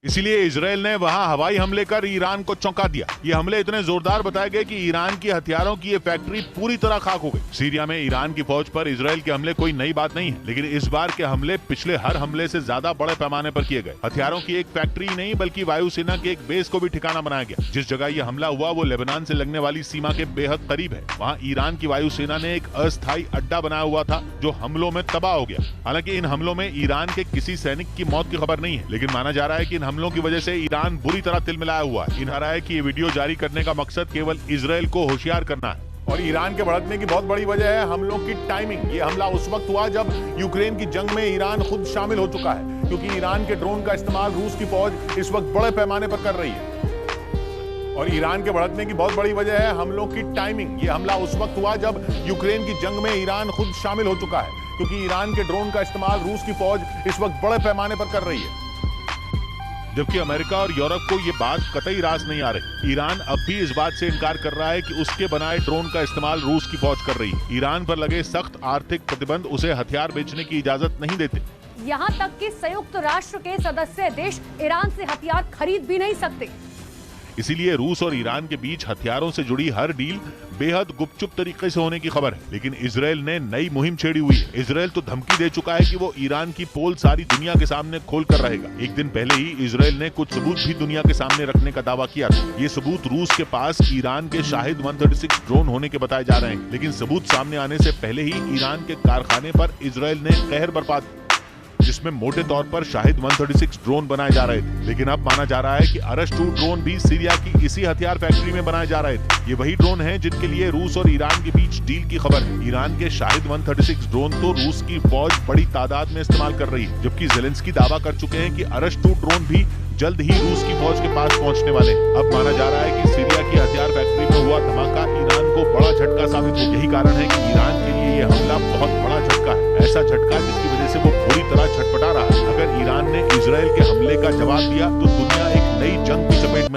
इसीलिए इजराइल ने वहां हवाई हमले कर ईरान को चौंका दिया। ये हमले इतने जोरदार बताए गए कि ईरान की हथियारों की ये फैक्ट्री पूरी तरह खाक हो गई। सीरिया में ईरान की फौज पर इजराइल के हमले कोई नई बात नहीं है, लेकिन इस बार के हमले पिछले हर हमले से ज्यादा बड़े पैमाने पर किए गए। हथियारों की एक फैक्ट्री नहीं बल्कि वायुसेना के एक बेस को भी ठिकाना बनाया गया। जिस जगह ये हमला हुआ वो लेबनान से लगने वाली सीमा के बेहद करीब है। वहाँ ईरान की वायुसेना ने एक अस्थायी अड्डा बनाया हुआ था जो हमलों में तबाह हो गया। हालांकि इन हमलों में ईरान के किसी सैनिक की मौत की खबर नहीं है, लेकिन माना जा रहा है कि इन हमलों की वजह से ईरान बुरी तरह तिलमिलाया हुआ है। इन रहा है कि ये वीडियो जारी करने का मकसद केवल इजराइल को होशियार करना है। और ईरान के भड़कने की बहुत बड़ी वजह है हमलों की टाइमिंग। ये हमला उस वक्त हुआ जब यूक्रेन की जंग में ईरान खुद शामिल हो चुका है, क्योंकि ईरान के ड्रोन का इस्तेमाल रूस की फौज इस वक्त बड़े पैमाने पर कर रही है। और ईरान के भड़कने की बहुत बड़ी वजह है हमलों की टाइमिंग। ये हमला उस वक्त हुआ जब यूक्रेन की जंग में ईरान खुद शामिल हो चुका है, क्योंकि ईरान के ड्रोन का इस्तेमाल रूस की फौज इस वक्त बड़े पैमाने पर कर रही है। जबकि अमेरिका और यूरोप को ये बात कतई रास नहीं आ रही। ईरान अब भी इस बात से इनकार कर रहा है कि उसके बनाए ड्रोन का इस्तेमाल रूस की फौज कर रही है। ईरान पर लगे सख्त आर्थिक प्रतिबंध उसे हथियार बेचने की इजाजत नहीं देते। यहाँ तक कि संयुक्त राष्ट्र के सदस्य देश ईरान से हथियार खरीद भी नहीं सकते। इसीलिए रूस और ईरान के बीच हथियारों से जुड़ी हर डील बेहद गुपचुप तरीके से होने की खबर है। लेकिन इजराइल ने नई मुहिम छेड़ी हुई है। इजराइल तो धमकी दे चुका है कि वो ईरान की पोल सारी दुनिया के सामने खोल कर रहेगा। एक दिन पहले ही इजराइल ने कुछ सबूत भी दुनिया के सामने रखने का दावा किया था। ये सबूत रूस के पास ईरान के शाहिद 136 ड्रोन होने के बताए जा रहे हैं। लेकिन सबूत सामने आने से पहले ही ईरान के कारखाने पर इजराइल ने कहर बरपा दिया, जिसमें मोटे तौर पर शाहिद 136 ड्रोन बनाए जा रहे थे। लेकिन अब माना जा रहा है कि अरश 2 ड्रोन भी सीरिया की इसी हथियार फैक्ट्री में बनाए जा रहे थे। ये वही ड्रोन हैं जिनके लिए रूस और ईरान के बीच डील की खबर है। ईरान के शाहिद 136 ड्रोन तो रूस की फौज बड़ी तादाद में इस्तेमाल कर रही है, जबकि ज़ेलेंस्की दावा कर चुके हैं कि अरश 2 ड्रोन भी जल्द ही रूस की फौज के पास पहुंचने वाले हैं। अब माना जा रहा है कि सीरिया की हथियार फैक्ट्री में हुआ धमाका ईरान को बड़ा झटका साबित हो। यही कारण है कि ईरान के लिए यह हमला बहुत बड़ा झटका है, ऐसा झटका जिसकी वजह से वो पूरी तरह छटपटा रहा है। अगर ईरान ने इजराइल के हमले का जवाब दिया तो दुनिया एक नई जंग की चपेट में